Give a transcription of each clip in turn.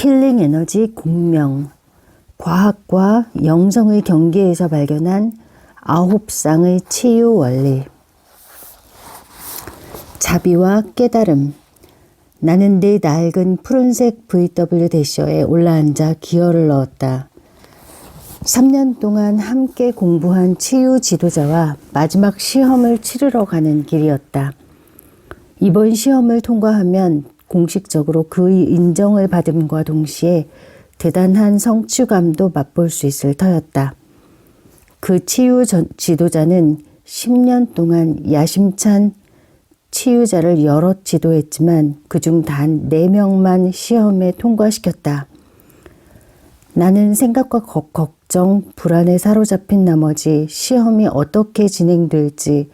힐링 에너지 공명, 과학과 영성의 경계에서 발견한 9쌍의 치유 원리. 자비와 깨달음. 나는 내 낡은 푸른색 VW 대셔에 올라앉아 기어를 넣었다. 3년 동안 함께 공부한 치유 지도자와 마지막 시험을 치르러 가는 길이었다. 이번 시험을 통과하면 공식적으로 그의 인정을 받음과 동시에 대단한 성취감도 맛볼 수 있을 터였다. 그 치유 지도자는 10년 동안 야심찬 치유자를 여럿 지도했지만 그중 단 4명만 시험에 통과시켰다. 나는 생각과 걱정, 불안에 사로잡힌 나머지 시험이 어떻게 진행될지,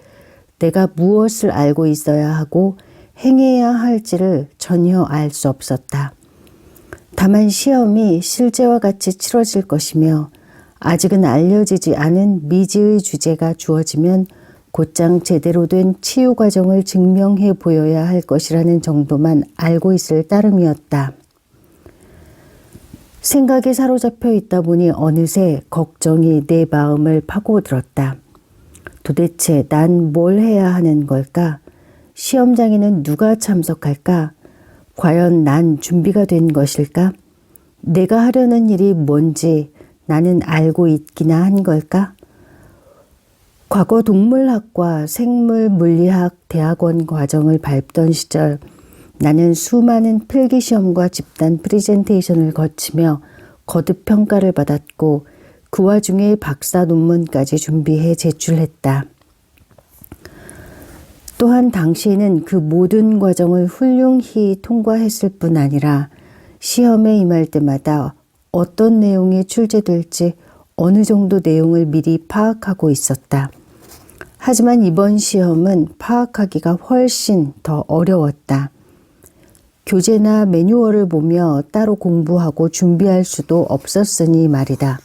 내가 무엇을 알고 있어야 하고 행해야 할지를 전혀 알 수 없었다. 다만 시험이 실제와 같이 치러질 것이며 아직은 알려지지 않은 미지의 주제가 주어지면 곧장 제대로 된 치유 과정을 증명해 보여야 할 것이라는 정도만 알고 있을 따름이었다. 생각에 사로잡혀 있다 보니 어느새 걱정이 내 마음을 파고들었다. 도대체 난 뭘 해야 하는 걸까? 시험장에는 누가 참석할까? 과연 난 준비가 된 것일까? 내가 하려는 일이 뭔지 나는 알고 있기나 한 걸까? 과거 동물학과 생물물리학 대학원 과정을 밟던 시절 나는 수많은 필기시험과 집단 프레젠테이션을 거치며 거듭 평가를 받았고 그 와중에 박사 논문까지 준비해 제출했다. 또한 당시에는 그 모든 과정을 훌륭히 통과했을 뿐 아니라 시험에 임할 때마다 어떤 내용이 출제될지 어느 정도 내용을 미리 파악하고 있었다. 하지만 이번 시험은 파악하기가 훨씬 더 어려웠다. 교재나 매뉴얼을 보며 따로 공부하고 준비할 수도 없었으니 말이다.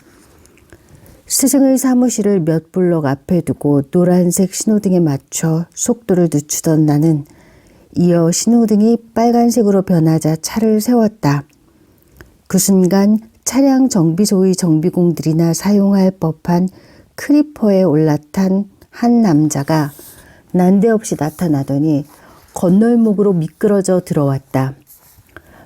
스승의 사무실을 몇 블록 앞에 두고 노란색 신호등에 맞춰 속도를 늦추던 나는 이어 신호등이 빨간색으로 변하자 차를 세웠다. 그 순간 차량 정비소의 정비공들이나 사용할 법한 크리퍼에 올라탄 한 남자가 난데없이 나타나더니 건널목으로 미끄러져 들어왔다.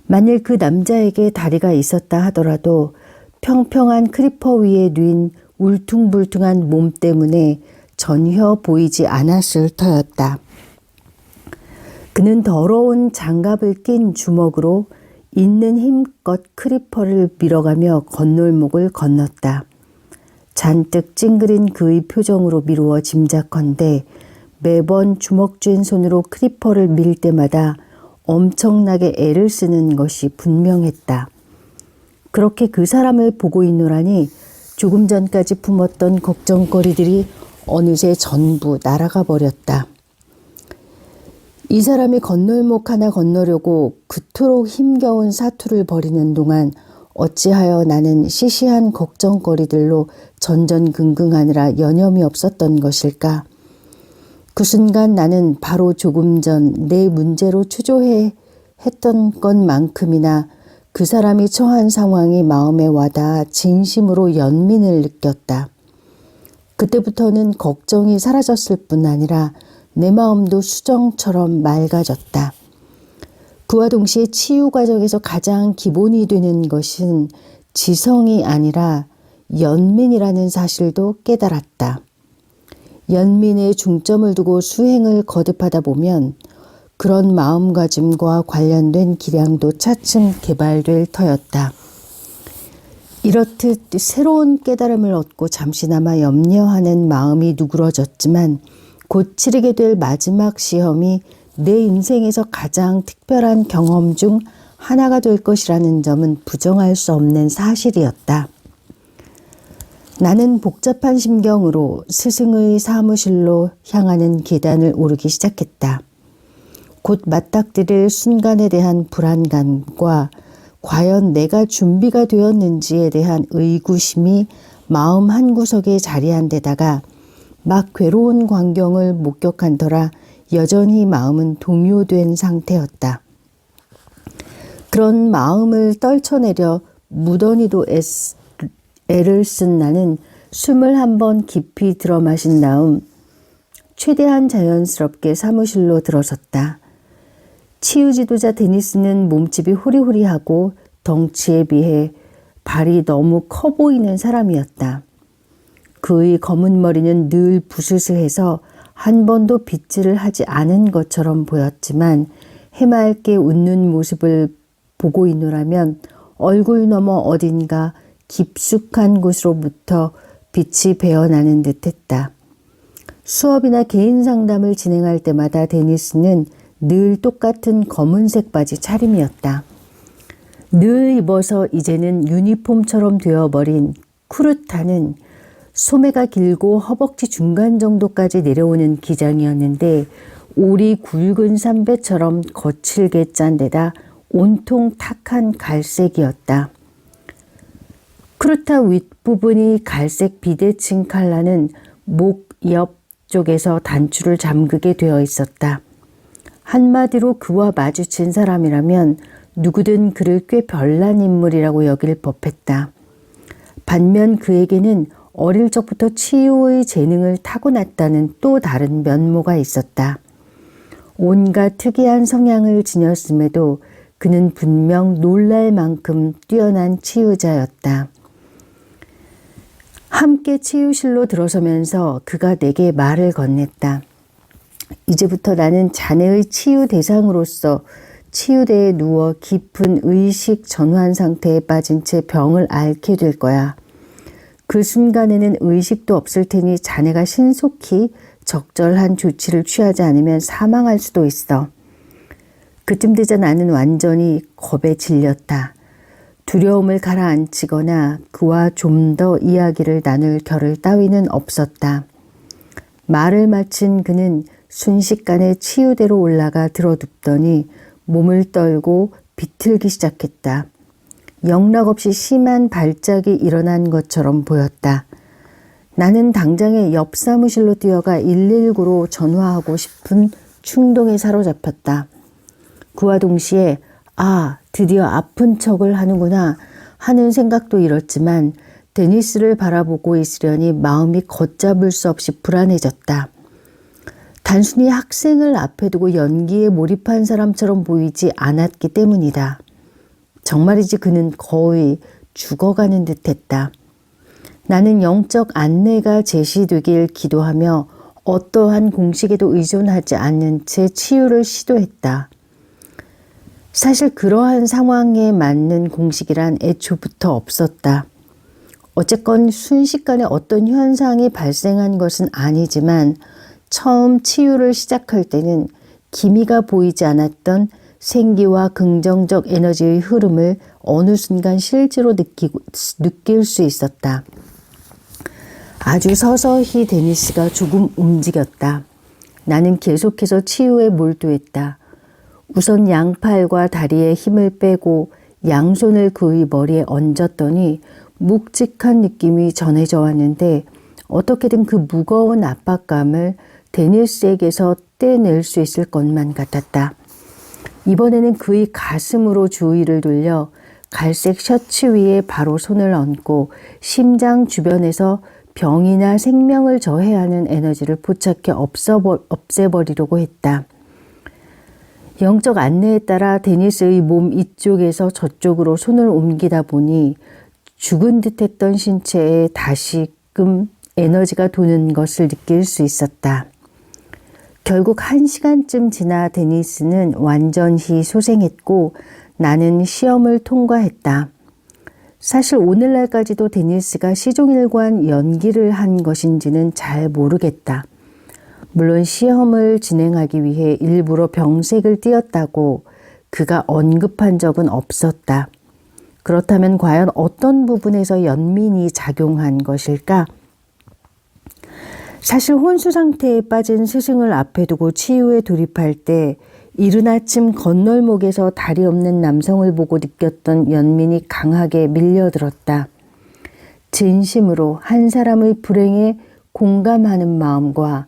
만일 그 남자에게 다리가 있었다 하더라도 평평한 크리퍼 위에 누인 울퉁불퉁한 몸 때문에 전혀 보이지 않았을 터였다. 그는 더러운 장갑을 낀 주먹으로 있는 힘껏 크리퍼를 밀어가며 건널목을 건넜다. 잔뜩 찡그린 그의 표정으로 미루어 짐작컨대 매번 주먹 쥔 손으로 크리퍼를 밀 때마다 엄청나게 애를 쓰는 것이 분명했다. 그렇게 그 사람을 보고 있노라니 조금 전까지 품었던 걱정거리들이 어느새 전부 날아가 버렸다. 이 사람이 건널목 하나 건너려고 그토록 힘겨운 사투를 벌이는 동안 어찌하여 나는 시시한 걱정거리들로 전전긍긍하느라 여념이 없었던 것일까? 그 순간 나는 바로 조금 전 내 문제로 추조해 했던 것만큼이나 그 사람이 처한 상황이 마음에 와닿아 진심으로 연민을 느꼈다. 그때부터는 걱정이 사라졌을 뿐 아니라 내 마음도 수정처럼 맑아졌다. 그와 동시에 치유 과정에서 가장 기본이 되는 것은 지성이 아니라 연민이라는 사실도 깨달았다. 연민에 중점을 두고 수행을 거듭하다 보면 그런 마음가짐과 관련된 기량도 차츰 개발될 터였다. 이렇듯 새로운 깨달음을 얻고 잠시나마 염려하는 마음이 누그러졌지만 곧 치르게 될 마지막 시험이 내 인생에서 가장 특별한 경험 중 하나가 될 것이라는 점은 부정할 수 없는 사실이었다. 나는 복잡한 심경으로 스승의 사무실로 향하는 계단을 오르기 시작했다. 곧 맞닥뜨릴 순간에 대한 불안감과 과연 내가 준비가 되었는지에 대한 의구심이 마음 한구석에 자리한 데다가 막 괴로운 광경을 목격한 터라 여전히 마음은 동요된 상태였다. 그런 마음을 떨쳐내려 무던히도 애를 쓴 나는 숨을 한번 깊이 들어 마신 다음 최대한 자연스럽게 사무실로 들어섰다. 치유 지도자 데니스는 몸집이 호리호리하고 덩치에 비해 발이 너무 커 보이는 사람이었다. 그의 검은 머리는 늘 부스스해서 한 번도 빗질을 하지 않은 것처럼 보였지만 해맑게 웃는 모습을 보고 있노라면 얼굴 너머 어딘가 깊숙한 곳으로부터 빛이 배어나는 듯했다. 수업이나 개인 상담을 진행할 때마다 데니스는 늘 똑같은 검은색 바지 차림이었다. 늘 입어서 이제는 유니폼처럼 되어버린 쿠르타는 소매가 길고 허벅지 중간 정도까지 내려오는 기장이었는데 올이 굵은 삼배처럼 거칠게 짠 데다 온통 탁한 갈색이었다. 쿠르타 윗부분이 갈색 비대칭 칼라는 목 옆쪽에서 단추를 잠그게 되어 있었다. 한마디로 그와 마주친 사람이라면 누구든 그를 꽤 별난 인물이라고 여길 법했다. 반면 그에게는 어릴 적부터 치유의 재능을 타고났다는 또 다른 면모가 있었다. 온갖 특이한 성향을 지녔음에도 그는 분명 놀랄 만큼 뛰어난 치유자였다. 함께 치유실로 들어서면서 그가 내게 말을 건넸다. 이제부터 나는 자네의 치유 대상으로서 치유대에 누워 깊은 의식 전환 상태에 빠진 채 병을 앓게 될 거야. 그 순간에는 의식도 없을 테니 자네가 신속히 적절한 조치를 취하지 않으면 사망할 수도 있어. 그쯤 되자 나는 완전히 겁에 질렸다. 두려움을 가라앉히거나 그와 좀 더 이야기를 나눌 겨를 따위는 없었다. 말을 마친 그는 순식간에 치유대로 올라가 들어눕더니 몸을 떨고 비틀기 시작했다. 영락없이 심한 발작이 일어난 것처럼 보였다. 나는 당장에 옆 사무실로 뛰어가 119로 전화하고 싶은 충동에 사로잡혔다. 그와 동시에 드디어 아픈 척을 하는구나 하는 생각도 일었지만 데니스를 바라보고 있으려니 마음이 걷잡을 수 없이 불안해졌다. 단순히 학생을 앞에 두고 연기에 몰입한 사람처럼 보이지 않았기 때문이다. 정말이지 그는 거의 죽어가는 듯했다. 나는 영적 안내가 제시되길 기도하며 어떠한 공식에도 의존하지 않는 채 치유를 시도했다. 사실 그러한 상황에 맞는 공식이란 애초부터 없었다. 어쨌건 순식간에 어떤 현상이 발생한 것은 아니지만 처음 치유를 시작할 때는 기미가 보이지 않았던 생기와 긍정적 에너지의 흐름을 어느 순간 실제로 느낄 수 있었다. 아주 서서히 데니스가 조금 움직였다. 나는 계속해서 치유에 몰두했다. 우선 양팔과 다리에 힘을 빼고 양손을 그의 머리에 얹었더니 묵직한 느낌이 전해져 왔는데 어떻게든 그 무거운 압박감을 데니스에게서 떼낼 수 있을 것만 같았다. 이번에는 그의 가슴으로 주의를 돌려 갈색 셔츠 위에 바로 손을 얹고 심장 주변에서 병이나 생명을 저해하는 에너지를 포착해 없애버리려고 했다. 영적 안내에 따라 데니스의 몸 이쪽에서 저쪽으로 손을 옮기다 보니 죽은 듯했던 신체에 다시금 에너지가 도는 것을 느낄 수 있었다. 결국 1시간쯤 지나 데니스는 완전히 소생했고 나는 시험을 통과했다. 사실 오늘날까지도 데니스가 시종일관 연기를 한 것인지는 잘 모르겠다. 물론 시험을 진행하기 위해 일부러 병색을 띄었다고 그가 언급한 적은 없었다. 그렇다면 과연 어떤 부분에서 연민이 작용한 것일까? 사실 혼수 상태에 빠진 스승을 앞에 두고 치유에 돌입할 때 이른 아침 건널목에서 다리 없는 남성을 보고 느꼈던 연민이 강하게 밀려들었다. 진심으로 한 사람의 불행에 공감하는 마음과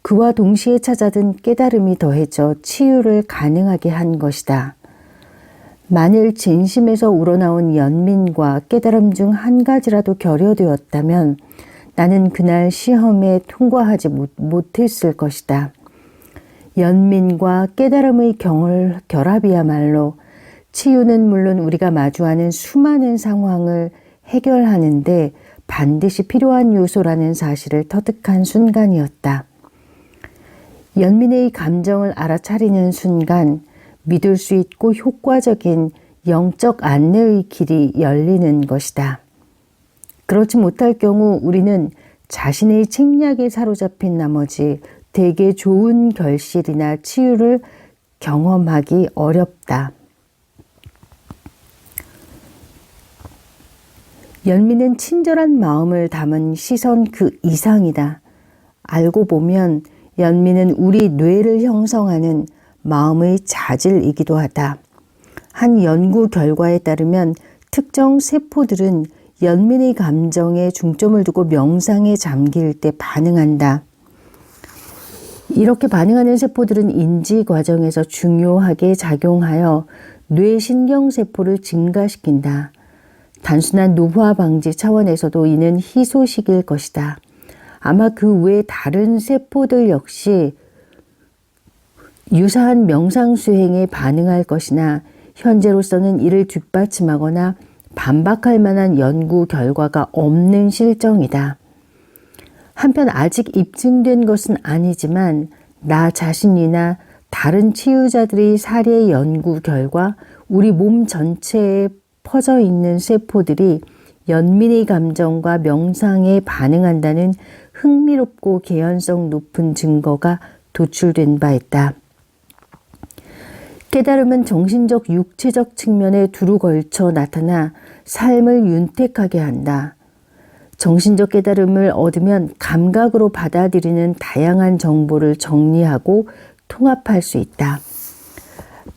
그와 동시에 찾아든 깨달음이 더해져 치유를 가능하게 한 것이다. 만일 진심에서 우러나온 연민과 깨달음 중 한 가지라도 결여되었다면 나는 그날 시험에 통과하지 못했을 것이다. 연민과 깨달음의 결합이야말로 치유는 물론 우리가 마주하는 수많은 상황을 해결하는데 반드시 필요한 요소라는 사실을 터득한 순간이었다. 연민의 감정을 알아차리는 순간 믿을 수 있고 효과적인 영적 안내의 길이 열리는 것이다. 그렇지 못할 경우 우리는 자신의 책략에 사로잡힌 나머지 되게 좋은 결실이나 치유를 경험하기 어렵다. 연민은 친절한 마음을 담은 시선 그 이상이다. 알고 보면 연민은 우리 뇌를 형성하는 마음의 자질이기도 하다. 한 연구 결과에 따르면 특정 세포들은 연민의 감정에 중점을 두고 명상에 잠길 때 반응한다. 이렇게 반응하는 세포들은 인지 과정에서 중요하게 작용하여 뇌신경세포를 증가시킨다. 단순한 노화 방지 차원에서도 이는 희소식일 것이다. 아마 그 외 다른 세포들 역시 유사한 명상 수행에 반응할 것이나 현재로서는 이를 뒷받침하거나 반박할 만한 연구 결과가 없는 실정이다. 한편 아직 입증된 것은 아니지만 나 자신이나 다른 치유자들의 사례 연구 결과 우리 몸 전체에 퍼져 있는 세포들이 연민의 감정과 명상에 반응한다는 흥미롭고 개연성 높은 증거가 도출된 바 있다. 깨달음은 정신적, 육체적 측면에 두루 걸쳐 나타나 삶을 윤택하게 한다. 정신적 깨달음을 얻으면 감각으로 받아들이는 다양한 정보를 정리하고 통합할 수 있다.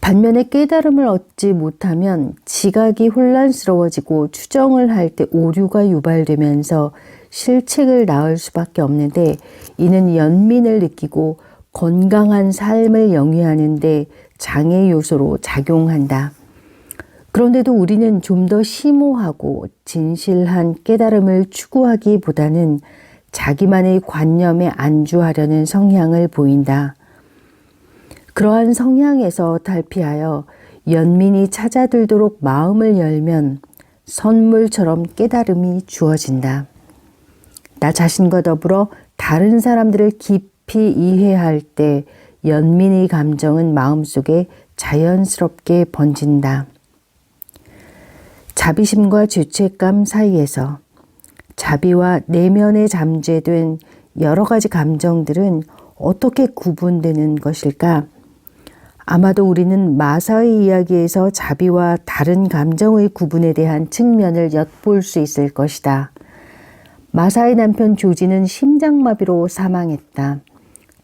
반면에 깨달음을 얻지 못하면 지각이 혼란스러워지고 추정을 할 때 오류가 유발되면서 실책을 낳을 수밖에 없는데 이는 연민을 느끼고 건강한 삶을 영위하는 데 장애 요소로 작용한다. 그런데도 우리는 좀 더 심오하고 진실한 깨달음을 추구하기보다는 자기만의 관념에 안주하려는 성향을 보인다. 그러한 성향에서 탈피하여 연민이 찾아들도록 마음을 열면 선물처럼 깨달음이 주어진다. 나 자신과 더불어 다른 사람들을 깊이 이해할 때 연민의 감정은 마음속에 자연스럽게 번진다. 자비심과 죄책감 사이에서 자비와 내면에 잠재된 여러 가지 감정들은 어떻게 구분되는 것일까? 아마도 우리는 마사의 이야기에서 자비와 다른 감정의 구분에 대한 측면을 엿볼 수 있을 것이다. 마사의 남편 조지는 심장마비로 사망했다.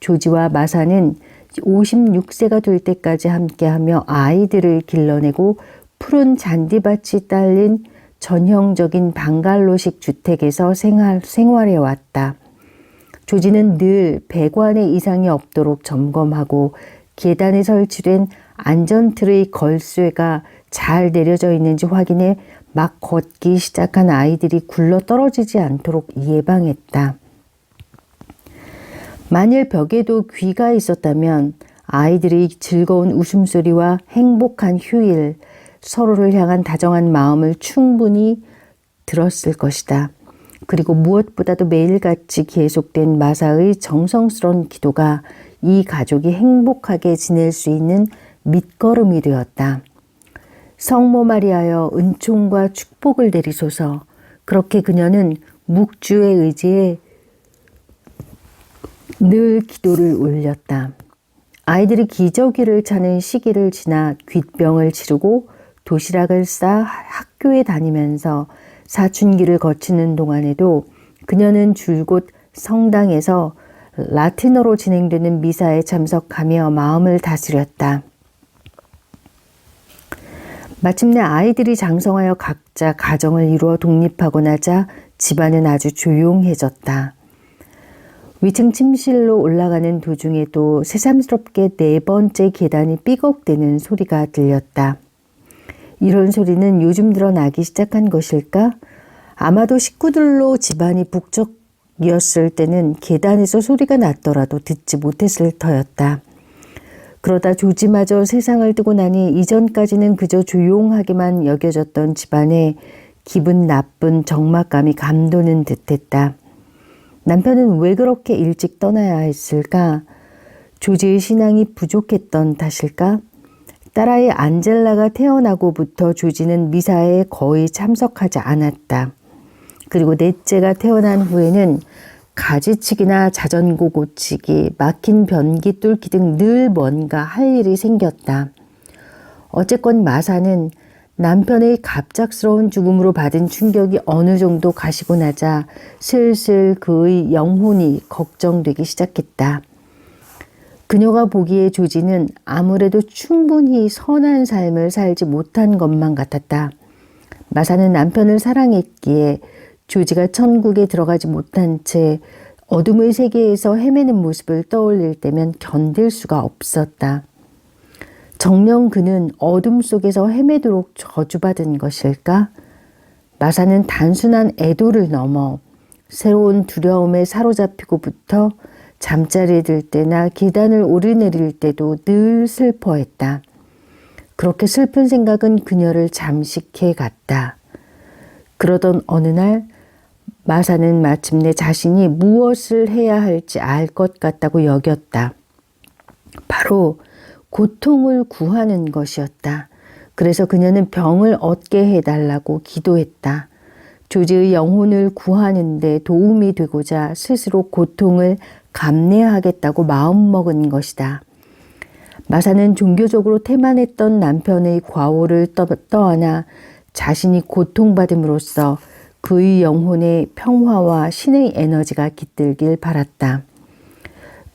조지와 마사는 56세가 될 때까지 함께하며 아이들을 길러내고 푸른 잔디밭이 딸린 전형적인 방갈로식 주택에서 생활해 왔다. 조지는 늘 배관에 이상이 없도록 점검하고 계단에 설치된 안전틀의 걸쇠가 잘 내려져 있는지 확인해 막 걷기 시작한 아이들이 굴러 떨어지지 않도록 예방했다. 만일 벽에도 귀가 있었다면 아이들의 즐거운 웃음소리와 행복한 휴일, 서로를 향한 다정한 마음을 충분히 들었을 것이다. 그리고 무엇보다도 매일같이 계속된 마사의 정성스러운 기도가 이 가족이 행복하게 지낼 수 있는 밑거름이 되었다. 성모 마리아여 은총과 축복을 내리소서. 그렇게 그녀는 묵주의 의지에 늘 기도를 올렸다. 아이들이 기저귀를 차는 시기를 지나 귓병을 치르고 도시락을 싸 학교에 다니면서 사춘기를 거치는 동안에도 그녀는 줄곧 성당에서 라틴어로 진행되는 미사에 참석하며 마음을 다스렸다. 마침내 아이들이 장성하여 각자 가정을 이루어 독립하고 나자 집안은 아주 조용해졌다. 위층 침실로 올라가는 도중에도 새삼스럽게 네 번째 계단이 삐걱대는 소리가 들렸다. 이런 소리는 요즘 들어 나기 시작한 것일까? 아마도 식구들로 집안이 북적이었을 때는 계단에서 소리가 났더라도 듣지 못했을 터였다. 그러다 조지마저 세상을 뜨고 나니 이전까지는 그저 조용하게만 여겨졌던 집안에 기분 나쁜 적막감이 감도는 듯했다. 남편은 왜 그렇게 일찍 떠나야 했을까? 조지의 신앙이 부족했던 탓일까? 딸아이 안젤라가 태어나고부터 조지는 미사에 거의 참석하지 않았다. 그리고 넷째가 태어난 후에는 가지치기나 자전거 고치기, 막힌 변기 뚫기 등 늘 뭔가 할 일이 생겼다. 어쨌건 마사는 남편의 갑작스러운 죽음으로 받은 충격이 어느 정도 가시고 나자 슬슬 그의 영혼이 걱정되기 시작했다. 그녀가 보기에 조지는 아무래도 충분히 선한 삶을 살지 못한 것만 같았다. 마사는 남편을 사랑했기에 조지가 천국에 들어가지 못한 채 어둠의 세계에서 헤매는 모습을 떠올릴 때면 견딜 수가 없었다. 정녕 그는 어둠 속에서 헤매도록 저주받은 것일까? 마사는 단순한 애도를 넘어 새로운 두려움에 사로잡히고부터 잠자리에 들 때나 계단을 오르내릴 때도 늘 슬퍼했다. 그렇게 슬픈 생각은 그녀를 잠식해 갔다. 그러던 어느 날 마사는 마침내 자신이 무엇을 해야 할지 알 것 같다고 여겼다. 바로 고통을 구하는 것이었다. 그래서 그녀는 병을 얻게 해달라고 기도했다. 조지의 영혼을 구하는 데 도움이 되고자 스스로 고통을 감내하겠다고 마음먹은 것이다. 마사는 종교적으로 태만했던 남편의 과오를 떠안아 자신이 고통받음으로써 그의 영혼의 평화와 신의 에너지가 깃들길 바랐다.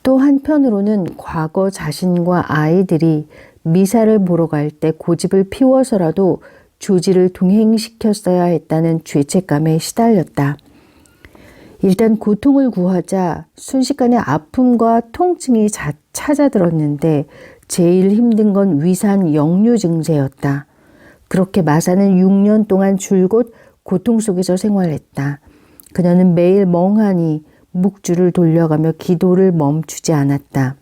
또 한편으로는 과거 자신과 아이들이 미사를 보러 갈 때 고집을 피워서라도 조지를 동행시켰어야 했다는 죄책감에 시달렸다. 일단 고통을 구하자 순식간에 아픔과 통증이 찾아들었는데 제일 힘든 건 위산 역류 증세였다. 그렇게 마사는 6년 동안 줄곧 고통 속에서 생활했다. 그녀는 매일 멍하니 묵주를 돌려가며 기도를 멈추지 않았다.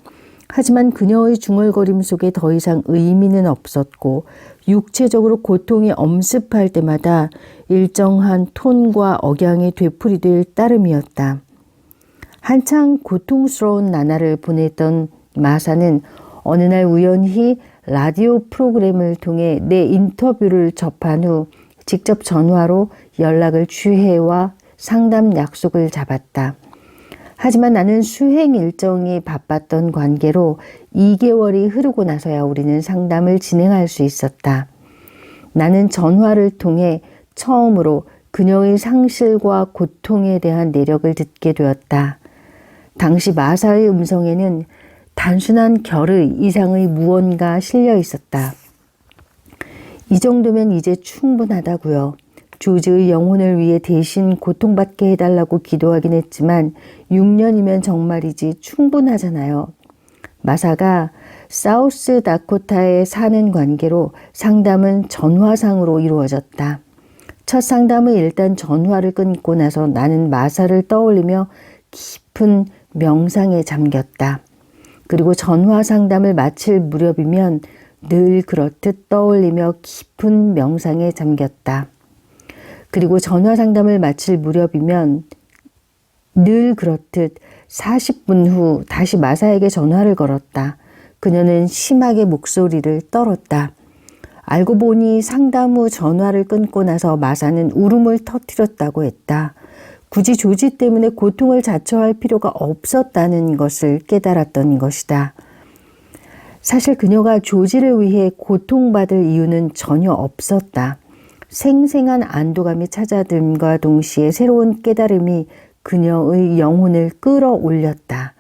하지만 그녀의 중얼거림 속에 더 이상 의미는 없었고 육체적으로 고통이 엄습할 때마다 일정한 톤과 억양이 되풀이될 따름이었다. 한창 고통스러운 나날을 보냈던 마사는 어느 날 우연히 라디오 프로그램을 통해 내 인터뷰를 접한 후 직접 전화로 연락을 취해와 상담 약속을 잡았다. 하지만 나는 수행 일정이 바빴던 관계로 2개월이 흐르고 나서야 우리는 상담을 진행할 수 있었다. 나는 전화를 통해 처음으로 그녀의 상실과 고통에 대한 내력을 듣게 되었다. 당시 마사의 음성에는 단순한 결의 이상의 무언가 실려 있었다. 이 정도면 이제 충분하다고요. 조지의 영혼을 위해 대신 고통받게 해달라고 기도하긴 했지만 6년이면 정말이지 충분하잖아요. 마사가 사우스 다코타에 사는 관계로 상담은 전화상으로 이루어졌다. 첫 상담은 일단 전화를 끊고 나서 나는 마사를 떠올리며 깊은 명상에 잠겼다. 그리고 전화 상담을 마칠 무렵이면 늘 그렇듯 떠올리며 깊은 명상에 잠겼다. 그리고 전화 상담을 마칠 무렵이면 늘 그렇듯 40분 후 다시 마사에게 전화를 걸었다. 그녀는 심하게 목소리를 떨었다. 알고 보니 상담 후 전화를 끊고 나서 마사는 울음을 터뜨렸다고 했다. 굳이 조지 때문에 고통을 자초할 필요가 없었다는 것을 깨달았던 것이다. 사실 그녀가 조지를 위해 고통받을 이유는 전혀 없었다. 생생한 안도감이 찾아듦과 동시에 새로운 깨달음이 그녀의 영혼을 끌어올렸다.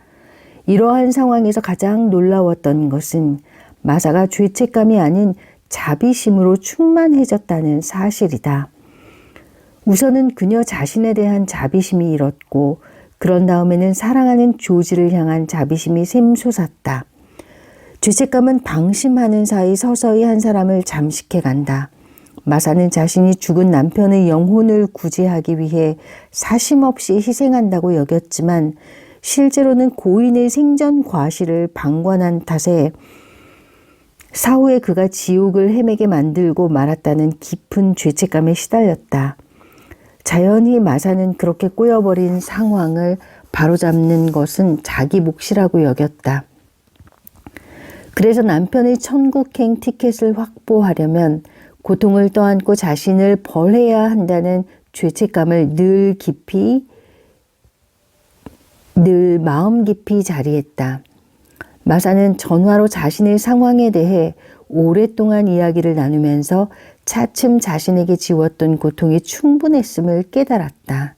이러한 상황에서 가장 놀라웠던 것은 마사가 죄책감이 아닌 자비심으로 충만해졌다는 사실이다. 우선은 그녀 자신에 대한 자비심이 일었고 그런 다음에는 사랑하는 조지를 향한 자비심이 샘솟았다. 죄책감은 방심하는 사이 서서히 한 사람을 잠식해 간다. 마사는 자신이 죽은 남편의 영혼을 구제하기 위해 사심없이 희생한다고 여겼지만 실제로는 고인의 생전 과실을 방관한 탓에 사후에 그가 지옥을 헤매게 만들고 말았다는 깊은 죄책감에 시달렸다. 자연히 마사는 그렇게 꼬여버린 상황을 바로잡는 것은 자기 몫이라고 여겼다. 그래서 남편의 천국행 티켓을 확보하려면 고통을 떠안고 자신을 벌해야 한다는 죄책감을 늘 마음 깊이 자리했다. 마사는 전화로 자신의 상황에 대해 오랫동안 이야기를 나누면서 차츰 자신에게 지웠던 고통이 충분했음을 깨달았다.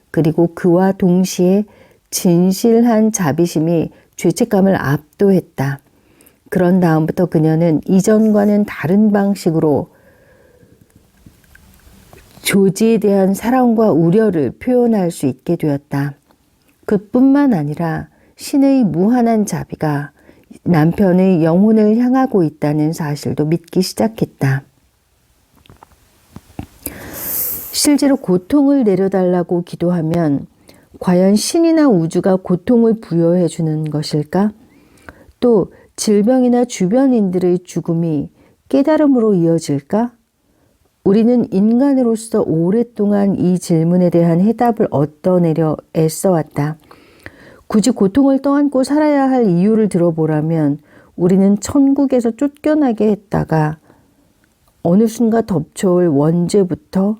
그리고 그와 동시에 진실한 자비심이 죄책감을 압도했다. 그런 다음부터 그녀는 이전과는 다른 방식으로 조지에 대한 사랑과 우려를 표현할 수 있게 되었다. 그뿐만 아니라 신의 무한한 자비가 남편의 영혼을 향하고 있다는 사실도 믿기 시작했다. 실제로 고통을 내려달라고 기도하면 과연 신이나 우주가 고통을 부여해 주는 것일까? 또 질병이나 주변인들의 죽음이 깨달음으로 이어질까? 우리는 인간으로서 오랫동안 이 질문에 대한 해답을 얻어내려 애써왔다. 굳이 고통을 떠안고 살아야 할 이유를 들어보라면 우리는 천국에서 쫓겨나게 했다가 어느 순간 덮쳐올 원죄부터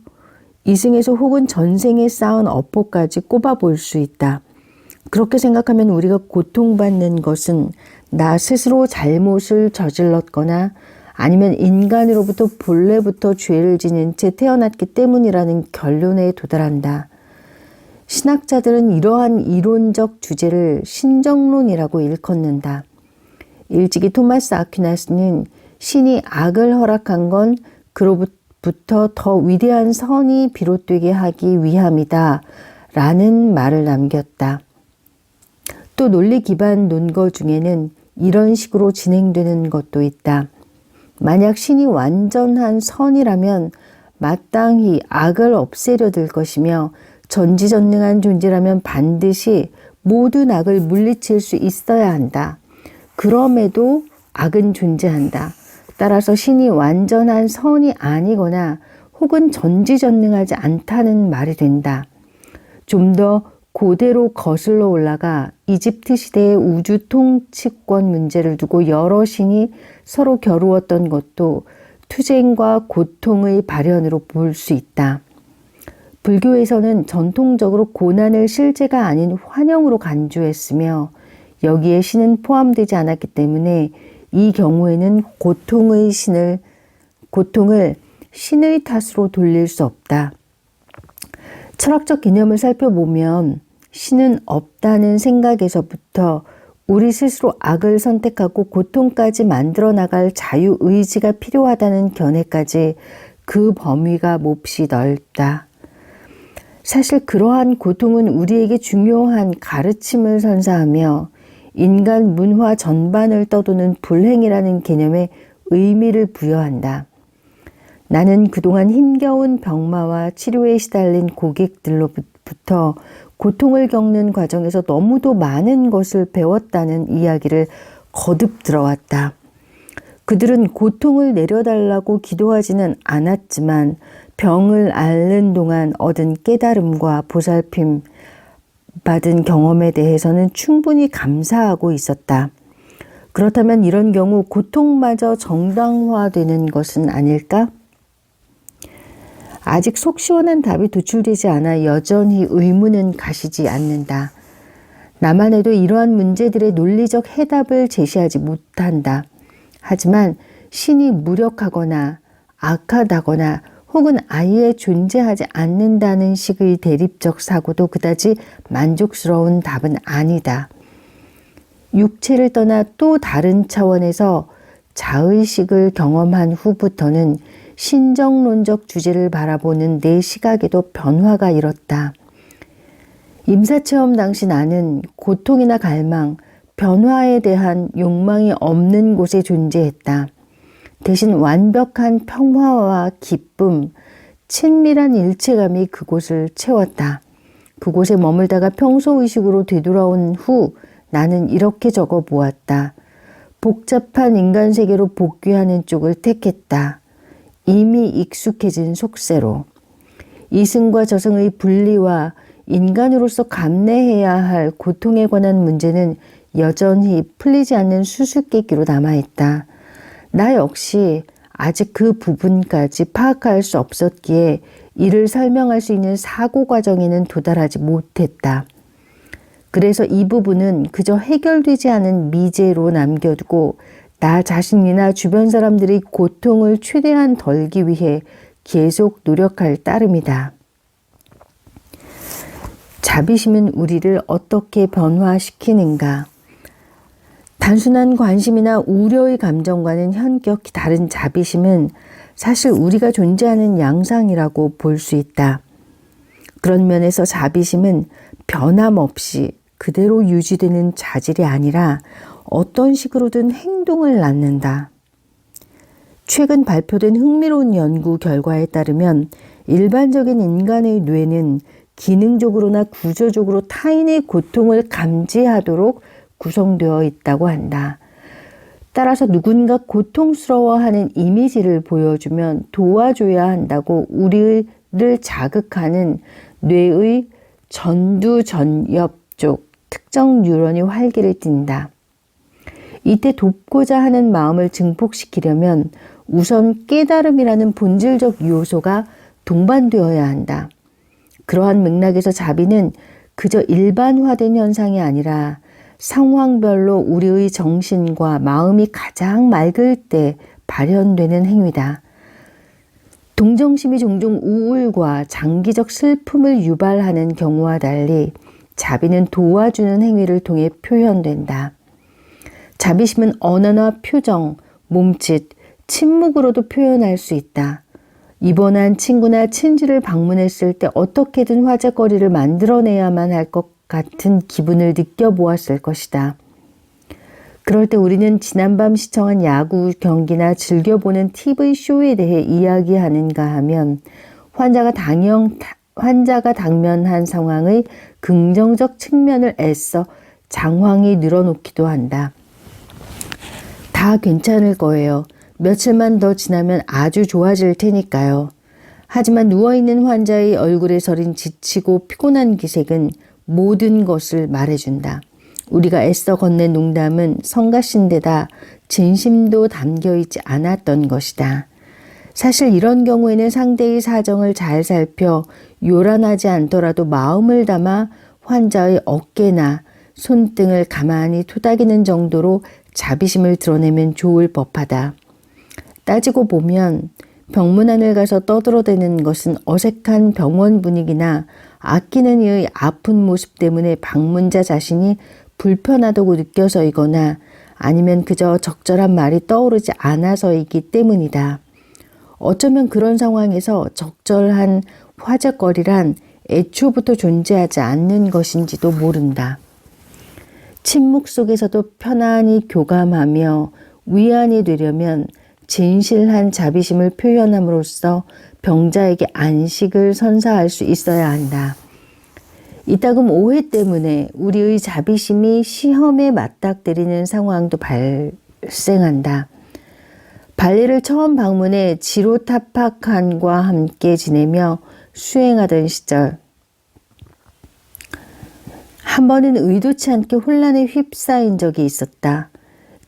이승에서 혹은 전생에 쌓은 업보까지 꼽아볼 수 있다. 그렇게 생각하면 우리가 고통받는 것은 나 스스로 잘못을 저질렀거나 아니면 인간으로부터 본래부터 죄를 지닌 채 태어났기 때문이라는 결론에 도달한다. 신학자들은 이러한 이론적 주제를 신정론이라고 일컫는다. 일찍이 토마스 아퀴나스는 신이 악을 허락한 건 그로부터 더 위대한 선이 비롯되게 하기 위함이다 라는 말을 남겼다. 또 논리 기반 논거 중에는 이런 식으로 진행되는 것도 있다. 만약 신이 완전한 선이라면 마땅히 악을 없애려 들 것이며 전지전능한 존재라면 반드시 모든 악을 물리칠 수 있어야 한다. 그럼에도 악은 존재한다. 따라서 신이 완전한 선이 아니거나 혹은 전지전능하지 않다는 말이 된다. 좀 더 고대로 거슬러 올라가 이집트 시대의 우주 통치권 문제를 두고 여러 신이 서로 겨루었던 것도 투쟁과 고통의 발현으로 볼 수 있다. 불교에서는 전통적으로 고난을 실제가 아닌 환영으로 간주했으며 여기에 신은 포함되지 않았기 때문에 이 경우에는 고통을 신의 탓으로 돌릴 수 없다. 철학적 개념을 살펴보면 신은 없다는 생각에서부터 우리 스스로 악을 선택하고 고통까지 만들어 나갈 자유의지가 필요하다는 견해까지 그 범위가 몹시 넓다. 사실 그러한 고통은 우리에게 중요한 가르침을 선사하며 인간 문화 전반을 떠도는 불행이라는 개념에 의미를 부여한다. 나는 그동안 힘겨운 병마와 치료에 시달린 고객들로부터 고통을 겪는 과정에서 너무도 많은 것을 배웠다는 이야기를 거듭 들어왔다. 그들은 고통을 내려달라고 기도하지는 않았지만 병을 앓는 동안 얻은 깨달음과 보살핌 받은 경험에 대해서는 충분히 감사하고 있었다. 그렇다면 이런 경우 고통마저 정당화되는 것은 아닐까? 아직 속 시원한 답이 도출되지 않아 여전히 의문은 가시지 않는다. 나만 해도 이러한 문제들의 논리적 해답을 제시하지 못한다. 하지만 신이 무력하거나 악하다거나 혹은 아예 존재하지 않는다는 식의 대립적 사고도 그다지 만족스러운 답은 아니다. 육체를 떠나 또 다른 차원에서 자의식을 경험한 후부터는 신정론적 주제를 바라보는 내 시각에도 변화가 일었다. 임사체험 당시 나는 고통이나 갈망, 변화에 대한 욕망이 없는 곳에 존재했다. 대신 완벽한 평화와 기쁨, 친밀한 일체감이 그곳을 채웠다. 그곳에 머물다가 평소의식으로 되돌아온 후 나는 이렇게 적어 보았다. 복잡한 인간 세계로 복귀하는 쪽을 택했다. 이미 익숙해진 속세로. 이승과 저승의 분리와 인간으로서 감내해야 할 고통에 관한 문제는 여전히 풀리지 않는 수수께끼로 남아있다. 나 역시 아직 그 부분까지 파악할 수 없었기에 이를 설명할 수 있는 사고 과정에는 도달하지 못했다. 그래서 이 부분은 그저 해결되지 않은 미제로 남겨두고 나 자신이나 주변 사람들의 고통을 최대한 덜기 위해 계속 노력할 따름이다. 자비심은 우리를 어떻게 변화시키는가? 단순한 관심이나 우려의 감정과는 현격히 다른 자비심은 사실 우리가 존재하는 양상이라고 볼 수 있다. 그런 면에서 자비심은 변함없이 그대로 유지되는 자질이 아니라 어떤 식으로든 행동을 낳는다. 최근 발표된 흥미로운 연구 결과에 따르면 일반적인 인간의 뇌는 기능적으로나 구조적으로 타인의 고통을 감지하도록 구성되어 있다고 한다. 따라서 누군가 고통스러워하는 이미지를 보여주면 도와줘야 한다고 우리를 자극하는 뇌의 전두전엽 쪽 특정 뉴런이 활기를 띈다. 이때 돕고자 하는 마음을 증폭시키려면 우선 깨달음이라는 본질적 요소가 동반되어야 한다. 그러한 맥락에서 자비는 그저 일반화된 현상이 아니라 상황별로 우리의 정신과 마음이 가장 맑을 때 발현되는 행위다. 동정심이 종종 우울과 장기적 슬픔을 유발하는 경우와 달리 자비는 도와주는 행위를 통해 표현된다. 자비심은 언어나 표정, 몸짓, 침묵으로도 표현할 수 있다. 입원한 친구나 친지를 방문했을 때 어떻게든 화제거리를 만들어내야만 할 것 같은 기분을 느껴보았을 것이다. 그럴 때 우리는 지난밤 시청한 야구 경기나 즐겨보는 TV쇼에 대해 이야기하는가 하면 환자가 당면한 상황의 긍정적 측면을 애써 장황히 늘어놓기도 한다. 다 괜찮을 거예요. 며칠만 더 지나면 아주 좋아질 테니까요. 하지만 누워있는 환자의 얼굴에 서린 지치고 피곤한 기색은 모든 것을 말해준다. 우리가 애써 건넨 농담은 성가신데다 진심도 담겨있지 않았던 것이다. 사실 이런 경우에는 상대의 사정을 잘 살펴 요란하지 않더라도 마음을 담아 환자의 어깨나 손등을 가만히 토닥이는 정도로 자비심을 드러내면 좋을 법하다. 따지고 보면 병문안을 가서 떠들어대는 것은 어색한 병원 분위기나 아끼는 이의 아픈 모습 때문에 방문자 자신이 불편하다고 느껴서이거나 아니면 그저 적절한 말이 떠오르지 않아서이기 때문이다. 어쩌면 그런 상황에서 적절한 화제거리란 애초부터 존재하지 않는 것인지도 모른다. 침묵 속에서도 편안히 교감하며 위안이 되려면 진실한 자비심을 표현함으로써 병자에게 안식을 선사할 수 있어야 한다. 이따금 오해 때문에 우리의 자비심이 시험에 맞닥뜨리는 상황도 발생한다. 발리를 처음 방문해 지로타파칸과 함께 지내며 수행하던 시절 한 번은 의도치 않게 혼란에 휩싸인 적이 있었다.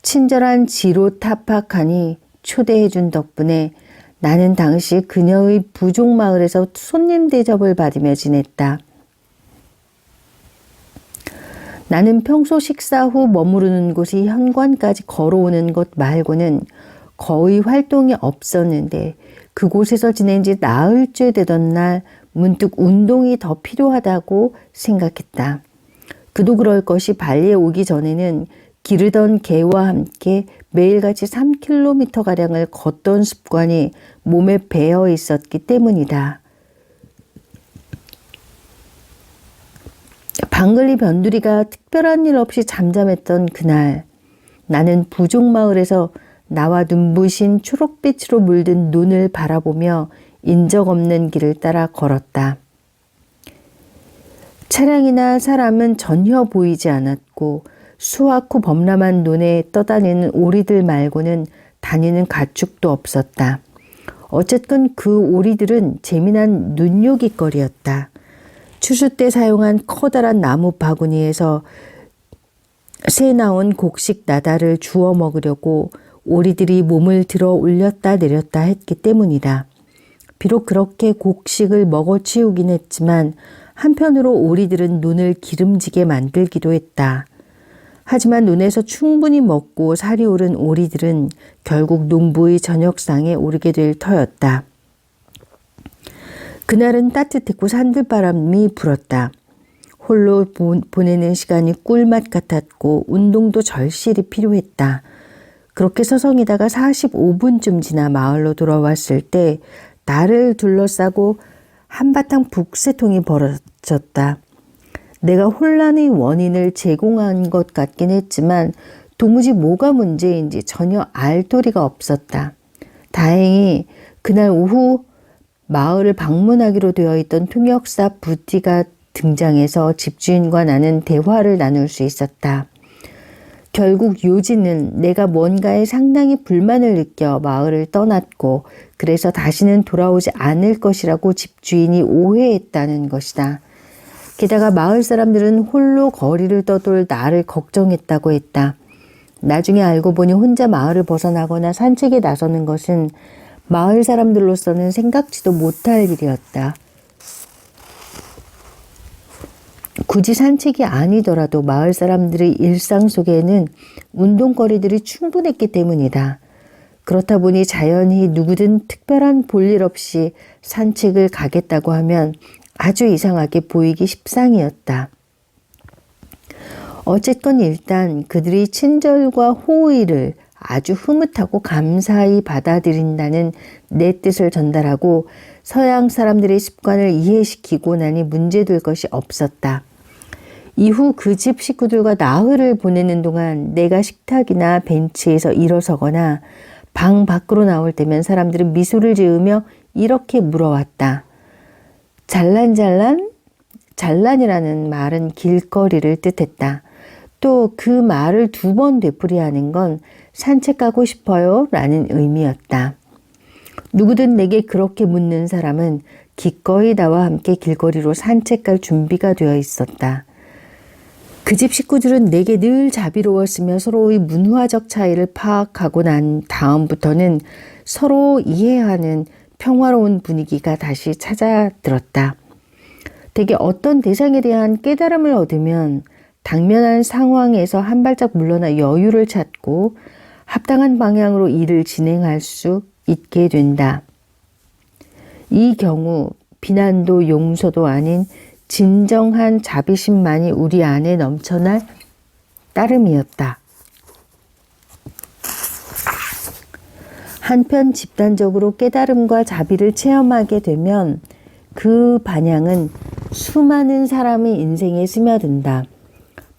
친절한 지로타파칸이 초대해준 덕분에 나는 당시 그녀의 부족 마을에서 손님 대접을 받으며 지냈다. 나는 평소 식사 후 머무르는 곳이 현관까지 걸어오는 것 말고는 거의 활동이 없었는데 그곳에서 지낸 지 나흘째 되던 날 문득 운동이 더 필요하다고 생각했다. 그도 그럴 것이 발리에 오기 전에는 기르던 개와 함께 매일같이 3km가량을 걷던 습관이 몸에 배어 있었기 때문이다. 방글리 변두리가 특별한 일 없이 잠잠했던 그날 나는 부족 마을에서 나와 눈부신 초록빛으로 물든 눈을 바라보며 인적 없는 길을 따라 걸었다. 차량이나 사람은 전혀 보이지 않았고 수확후 범람한 논에 떠다니는 오리들 말고는 다니는 가축도 없었다. 어쨌건 그 오리들은 재미난 눈요깃거리였다. 추수 때 사용한 커다란 나무 바구니에서 새 나온 곡식 나달을 주워 먹으려고 오리들이 몸을 들어 올렸다 내렸다 했기 때문이다. 비록 그렇게 곡식을 먹어치우긴 했지만 한편으로 오리들은 눈을 기름지게 만들기도 했다. 하지만 눈에서 충분히 먹고 살이 오른 오리들은 결국 농부의 저녁상에 오르게 될 터였다. 그날은 따뜻했고 산들바람이 불었다. 홀로 보내는 시간이 꿀맛 같았고 운동도 절실히 필요했다. 그렇게 서성이다가 45분쯤 지나 마을로 돌아왔을 때 나를 둘러싸고 한바탕 북새통이 벌어졌다. 내가 혼란의 원인을 제공한 것 같긴 했지만 도무지 뭐가 문제인지 전혀 알 도리가 없었다. 다행히 그날 오후 마을을 방문하기로 되어 있던 통역사 부티가 등장해서 집주인과 나는 대화를 나눌 수 있었다. 결국 요지는 내가 뭔가에 상당히 불만을 느껴 마을을 떠났고 그래서 다시는 돌아오지 않을 것이라고 집주인이 오해했다는 것이다. 게다가 마을 사람들은 홀로 거리를 떠돌 나를 걱정했다고 했다. 나중에 알고 보니 혼자 마을을 벗어나거나 산책에 나서는 것은 마을 사람들로서는 생각지도 못할 일이었다. 굳이 산책이 아니더라도 마을 사람들의 일상 속에는 운동거리들이 충분했기 때문이다. 그렇다 보니 자연히 누구든 특별한 볼일 없이 산책을 가겠다고 하면 아주 이상하게 보이기 십상이었다. 어쨌건 일단 그들이 친절과 호의를 아주 흐뭇하고 감사히 받아들인다는 내 뜻을 전달하고 서양 사람들의 습관을 이해시키고 나니 문제될 것이 없었다. 이후 그 집 식구들과 나흘을 보내는 동안 내가 식탁이나 벤치에서 일어서거나 방 밖으로 나올 때면 사람들은 미소를 지으며 이렇게 물어왔다. 잘란잘란? 잘란이라는 말은 길거리를 뜻했다. 또 그 말을 2번 되풀이하는 건 산책가고 싶어요? 라는 의미였다. 누구든 내게 그렇게 묻는 사람은 기꺼이 나와 함께 길거리로 산책갈 준비가 되어 있었다. 그 집 식구들은 내게 늘 자비로웠으며 서로의 문화적 차이를 파악하고 난 다음부터는 서로 이해하는 평화로운 분위기가 다시 찾아들었다. 대개 어떤 대상에 대한 깨달음을 얻으면 당면한 상황에서 한 발짝 물러나 여유를 찾고 합당한 방향으로 일을 진행할 수 있게 된다. 이 경우 비난도 용서도 아닌 진정한 자비심만이 우리 안에 넘쳐날 따름이었다. 한편 집단적으로 깨달음과 자비를 체험하게 되면 그 반향은 수많은 사람의 인생에 스며든다.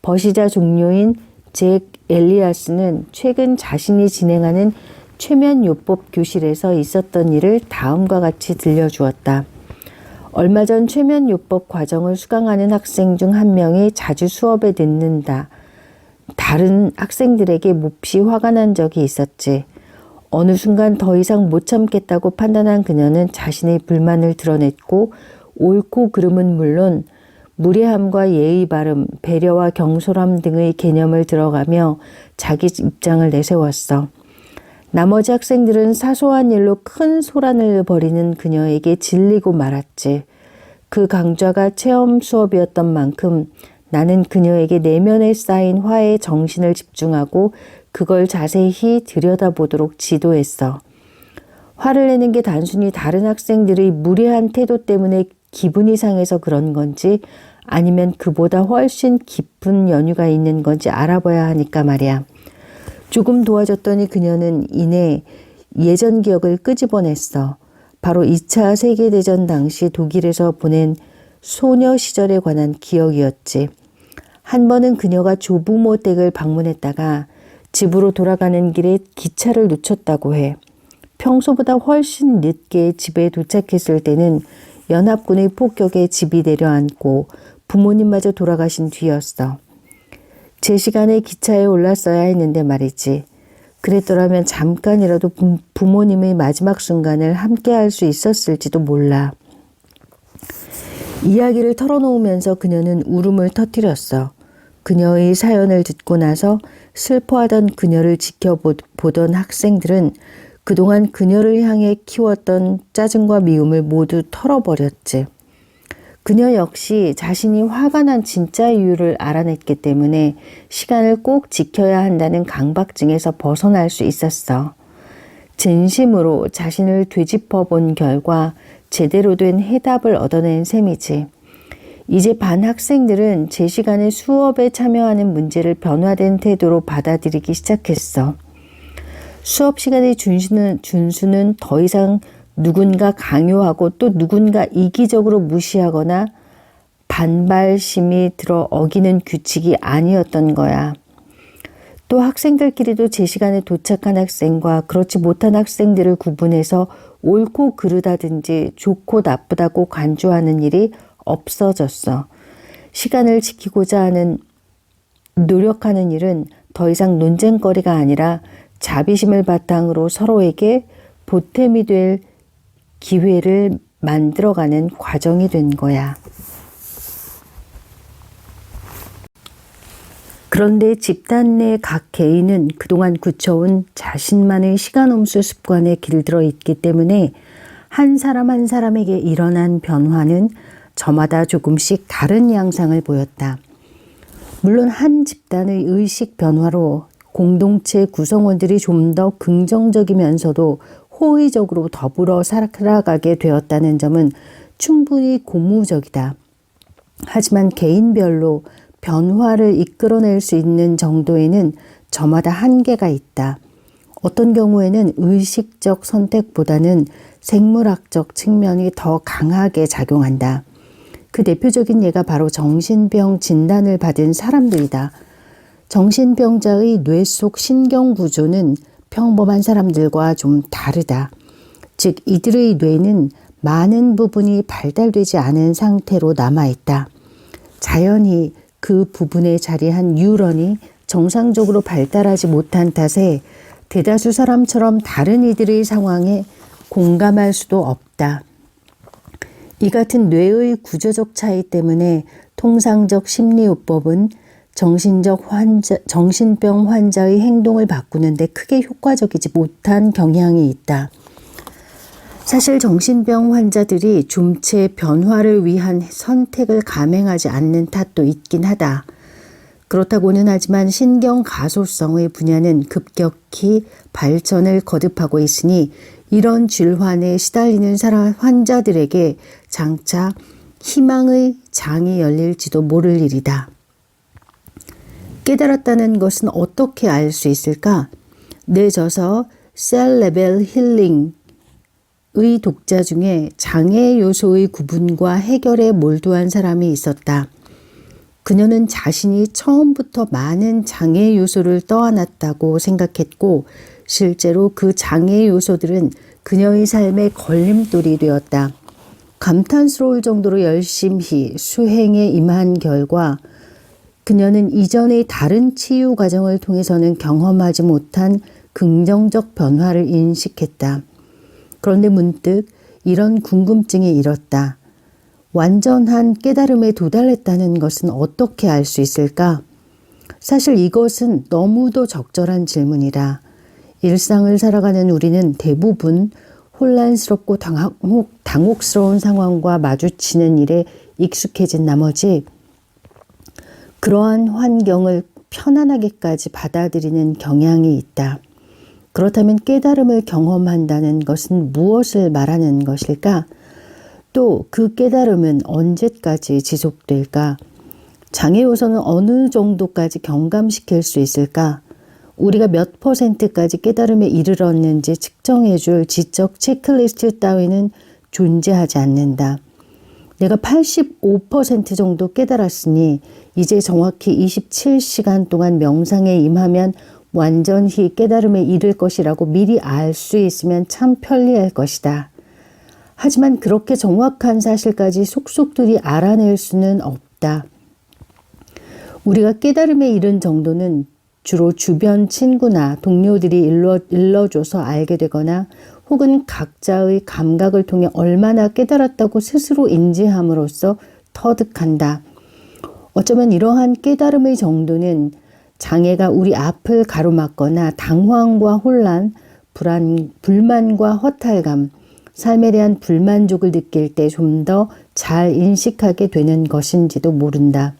버시자 종료인 잭 엘리아스는 최근 자신이 진행하는 최면요법 교실에서 있었던 일을 다음과 같이 들려주었다. 얼마 전 최면요법 과정을 수강하는 학생 중 한 명이 자주 수업에 늦는다. 다른 학생들에게 몹시 화가 난 적이 있었지. 어느 순간 더 이상 못 참겠다고 판단한 그녀는 자신의 불만을 드러냈고 옳고 그름은 물론 무례함과 예의 바름, 배려와 경솔함 등의 개념을 들어가며 자기 입장을 내세웠어. 나머지 학생들은 사소한 일로 큰 소란을 벌이는 그녀에게 질리고 말았지. 그 강좌가 체험 수업이었던 만큼 나는 그녀에게 내면에 쌓인 화에 정신을 집중하고 그걸 자세히 들여다보도록 지도했어. 화를 내는 게 단순히 다른 학생들의 무례한 태도 때문에 기분이 상해서 그런 건지 아니면 그보다 훨씬 깊은 연유가 있는 건지 알아봐야 하니까 말이야. 조금 도와줬더니 그녀는 이내 예전 기억을 끄집어냈어. 바로 2차 세계대전 당시 독일에서 보낸 소녀 시절에 관한 기억이었지. 한 번은 그녀가 조부모 댁을 방문했다가 집으로 돌아가는 길에 기차를 놓쳤다고 해. 평소보다 훨씬 늦게 집에 도착했을 때는 연합군의 폭격에 집이 내려앉고 부모님마저 돌아가신 뒤였어. 제 시간에 기차에 올랐어야 했는데 말이지. 그랬더라면 잠깐이라도 부모님의 마지막 순간을 함께 할 수 있었을지도 몰라. 이야기를 털어놓으면서 그녀는 울음을 터뜨렸어. 그녀의 사연을 듣고 나서 슬퍼하던 그녀를 지켜보던 학생들은 그동안 그녀를 향해 키웠던 짜증과 미움을 모두 털어버렸지. 그녀 역시 자신이 화가 난 진짜 이유를 알아냈기 때문에 시간을 꼭 지켜야 한다는 강박증에서 벗어날 수 있었어. 진심으로 자신을 되짚어 본 결과 제대로 된 해답을 얻어낸 셈이지. 이제 반 학생들은 제 시간에 수업에 참여하는 문제를 변화된 태도로 받아들이기 시작했어. 수업 시간의 준수는 더 이상 누군가 강요하고 또 누군가 이기적으로 무시하거나 반발심이 들어 어기는 규칙이 아니었던 거야. 또 학생들끼리도 제 시간에 도착한 학생과 그렇지 못한 학생들을 구분해서 옳고 그르다든지 좋고 나쁘다고 간주하는 일이 없어졌어. 시간을 지키고자 하는 노력하는 일은 더 이상 논쟁거리가 아니라 자비심을 바탕으로 서로에게 보탬이 될 기회를 만들어가는 과정이 된 거야. 그런데 집단 내 각 개인은 그동안 굳혀온 자신만의 시간 홈수 습관에 길들어 있기 때문에 한 사람 한 사람에게 일어난 변화는 저마다 조금씩 다른 양상을 보였다. 물론 한 집단의 의식 변화로 공동체 구성원들이 좀 더 긍정적이면서도 호의적으로 더불어 살아가게 되었다는 점은 충분히 고무적이다. 하지만 개인별로 변화를 이끌어낼 수 있는 정도에는 저마다 한계가 있다. 어떤 경우에는 의식적 선택보다는 생물학적 측면이 더 강하게 작용한다. 그 대표적인 예가 바로 정신병 진단을 받은 사람들이다. 정신병자의 뇌 속 신경 구조는 평범한 사람들과 좀 다르다. 즉 이들의 뇌는 많은 부분이 발달되지 않은 상태로 남아있다. 자연히 그 부분에 자리한 뉴런이 정상적으로 발달하지 못한 탓에 대다수 사람처럼 다른 이들의 상황에 공감할 수도 없다. 이 같은 뇌의 구조적 차이 때문에 통상적 심리요법은 정신병 환자의 행동을 바꾸는데 크게 효과적이지 못한 경향이 있다. 사실 정신병 환자들이 좀체 변화를 위한 선택을 감행하지 않는 탓도 있긴 하다. 그렇다고는 하지만 신경 가소성의 분야는 급격히 발전을 거듭하고 있으니 이런 질환에 시달리는 환자들에게 장차 희망의 장이 열릴지도 모를 일이다. 깨달았다는 것은 어떻게 알 수 있을까? 내 저서 셀 레벨 힐링의 독자 중에 장애 요소의 구분과 해결에 몰두한 사람이 있었다. 그녀는 자신이 처음부터 많은 장애 요소를 떠안았다고 생각했고 실제로 그 장애 요소들은 그녀의 삶의 걸림돌이 되었다. 감탄스러울 정도로 열심히 수행에 임한 결과 그녀는 이전의 다른 치유 과정을 통해서는 경험하지 못한 긍정적 변화를 인식했다. 그런데 문득 이런 궁금증이 일었다. 완전한 깨달음에 도달했다는 것은 어떻게 알 수 있을까? 사실 이것은 너무도 적절한 질문이라. 일상을 살아가는 우리는 대부분 혼란스럽고 당혹스러운 상황과 마주치는 일에 익숙해진 나머지 그러한 환경을 편안하게까지 받아들이는 경향이 있다. 그렇다면 깨달음을 경험한다는 것은 무엇을 말하는 것일까? 또 그 깨달음은 언제까지 지속될까? 장애 요소는 어느 정도까지 경감시킬 수 있을까? 우리가 몇 %까지 깨달음에 이르렀는지 측정해줄 지적 체크리스트 따위는 존재하지 않는다. 내가 85% 정도 깨달았으니 이제 정확히 27시간 동안 명상에 임하면 완전히 깨달음에 이를 것이라고 미리 알 수 있으면 참 편리할 것이다. 하지만 그렇게 정확한 사실까지 속속들이 알아낼 수는 없다. 우리가 깨달음에 이른 정도는 주로 주변 친구나 동료들이 일러줘서 알게 되거나 혹은 각자의 감각을 통해 얼마나 깨달았다고 스스로 인지함으로써 터득한다. 어쩌면 이러한 깨달음의 정도는 장애가 우리 앞을 가로막거나 당황과 혼란, 불만과 허탈감, 삶에 대한 불만족을 느낄 때 좀 더 잘 인식하게 되는 것인지도 모른다.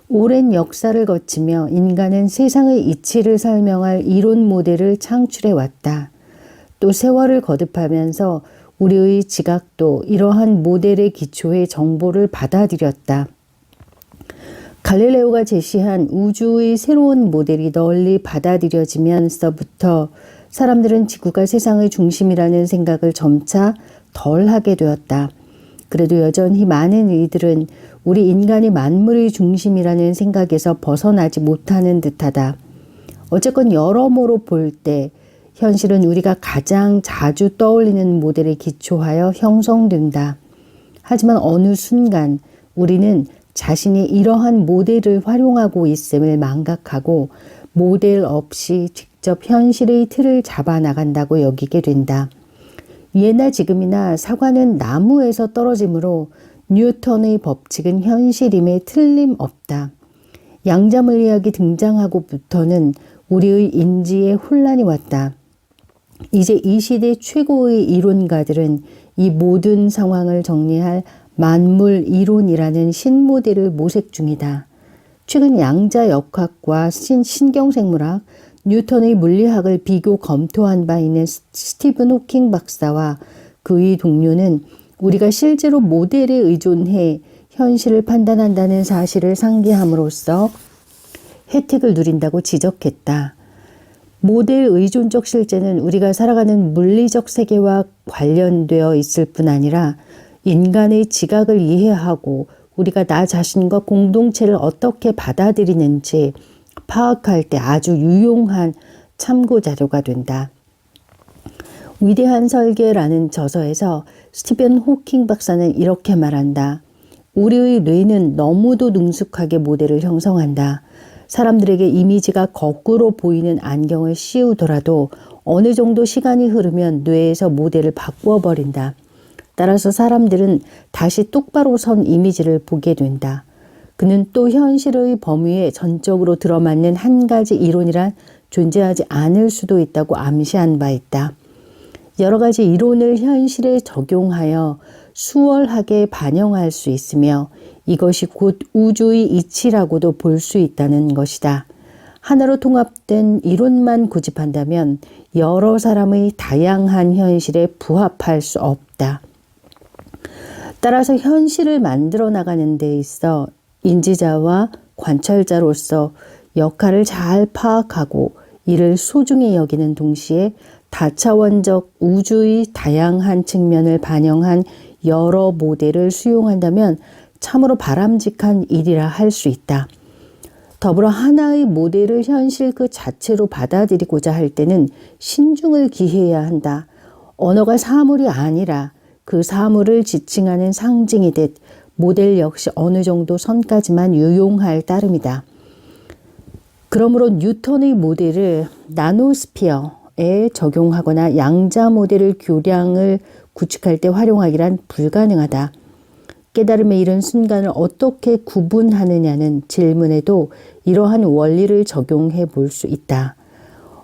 오랜 역사를 거치며 인간은 세상의 이치를 설명할 이론 모델을 창출해 왔다. 또 세월을 거듭하면서 우리의 지각도 이러한 모델의 기초에 정보를 받아들였다. 갈릴레오가 제시한 우주의 새로운 모델이 널리 받아들여지면서부터 사람들은 지구가 세상의 중심이라는 생각을 점차 덜 하게 되었다. 그래도 여전히 많은 이들은 우리 인간이 만물의 중심이라는 생각에서 벗어나지 못하는 듯하다. 어쨌건 여러모로 볼 때 현실은 우리가 가장 자주 떠올리는 모델에 기초하여 형성된다. 하지만 어느 순간 우리는 자신이 이러한 모델을 활용하고 있음을 망각하고 모델 없이 직접 현실의 틀을 잡아나간다고 여기게 된다. 예나 지금이나 사과는 나무에서 떨어지므로 뉴턴의 법칙은 현실임에 틀림없다. 양자물리학이 등장하고부터는 우리의 인지에 혼란이 왔다. 이제 이 시대 최고의 이론가들은 이 모든 상황을 정리할 만물 이론이라는 신모델을 모색 중이다. 최근 양자역학과 신경생물학, 뉴턴의 물리학을 비교 검토한 바 있는 스티븐 호킹 박사와 그의 동료는 우리가 실제로 모델에 의존해 현실을 판단한다는 사실을 상기함으로써 혜택을 누린다고 지적했다. 모델 의존적 실제는 우리가 살아가는 물리적 세계와 관련되어 있을 뿐 아니라 인간의 지각을 이해하고 우리가 나 자신과 공동체를 어떻게 받아들이는지 파악할 때 아주 유용한 참고 자료가 된다. 위대한 설계라는 저서에서 스티븐 호킹 박사는 이렇게 말한다. 우리의 뇌는 너무도 능숙하게 모델을 형성한다. 사람들에게 이미지가 거꾸로 보이는 안경을 씌우더라도 어느 정도 시간이 흐르면 뇌에서 모델을 바꾸어버린다. 따라서 사람들은 다시 똑바로 선 이미지를 보게 된다. 그는 또 현실의 범위에 전적으로 들어맞는 한 가지 이론이란 존재하지 않을 수도 있다고 암시한 바 있다. 여러 가지 이론을 현실에 적용하여 수월하게 반영할 수 있으며 이것이 곧 우주의 이치라고도 볼 수 있다는 것이다. 하나로 통합된 이론만 고집한다면 여러 사람의 다양한 현실에 부합할 수 없다. 따라서 현실을 만들어 나가는 데 있어 인지자와 관찰자로서 역할을 잘 파악하고 이를 소중히 여기는 동시에 다차원적 우주의 다양한 측면을 반영한 여러 모델을 수용한다면 참으로 바람직한 일이라 할 수 있다. 더불어 하나의 모델을 현실 그 자체로 받아들이고자 할 때는 신중을 기해야 한다. 언어가 사물이 아니라 그 사물을 지칭하는 상징이듯 모델 역시 어느 정도 선까지만 유용할 따름이다. 그러므로 뉴턴의 모델을 나노스피어에 적용하거나 양자 모델을 교량을 구축할 때 활용하기란 불가능하다. 깨달음에 이른 순간을 어떻게 구분하느냐는 질문에도 이러한 원리를 적용해 볼 수 있다.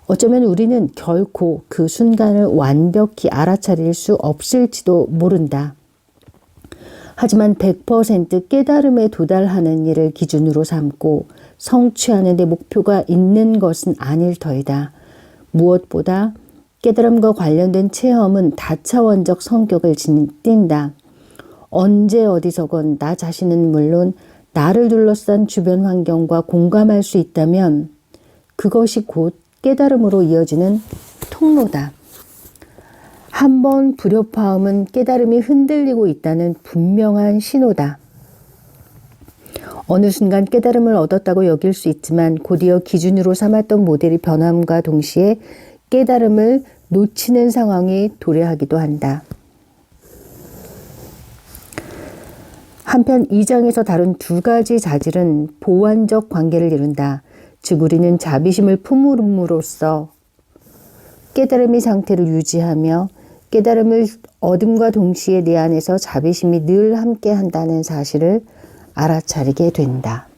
어쩌면 우리는 결코 그 순간을 완벽히 알아차릴 수 없을지도 모른다. 하지만 100% 깨달음에 도달하는 일을 기준으로 삼고 성취하는 데 목표가 있는 것은 아닐 터이다. 무엇보다 깨달음과 관련된 체험은 다차원적 성격을 띈다. 언제 어디서건 나 자신은 물론 나를 둘러싼 주변 환경과 공감할 수 있다면 그것이 곧 깨달음으로 이어지는 통로다. 한번 불협화음은 깨달음이 흔들리고 있다는 분명한 신호다. 어느 순간 깨달음을 얻었다고 여길 수 있지만 곧이어 기준으로 삼았던 모델이 변함과 동시에 깨달음을 놓치는 상황이 도래하기도 한다. 한편 2장에서 다룬 두 가지 자질은 보완적 관계를 이룬다. 즉 우리는 자비심을 품음으로써 깨달음의 상태를 유지하며 깨달음을 얻음과 동시에 내 안에서 자비심이 늘 함께한다는 사실을 알아차리게 된다.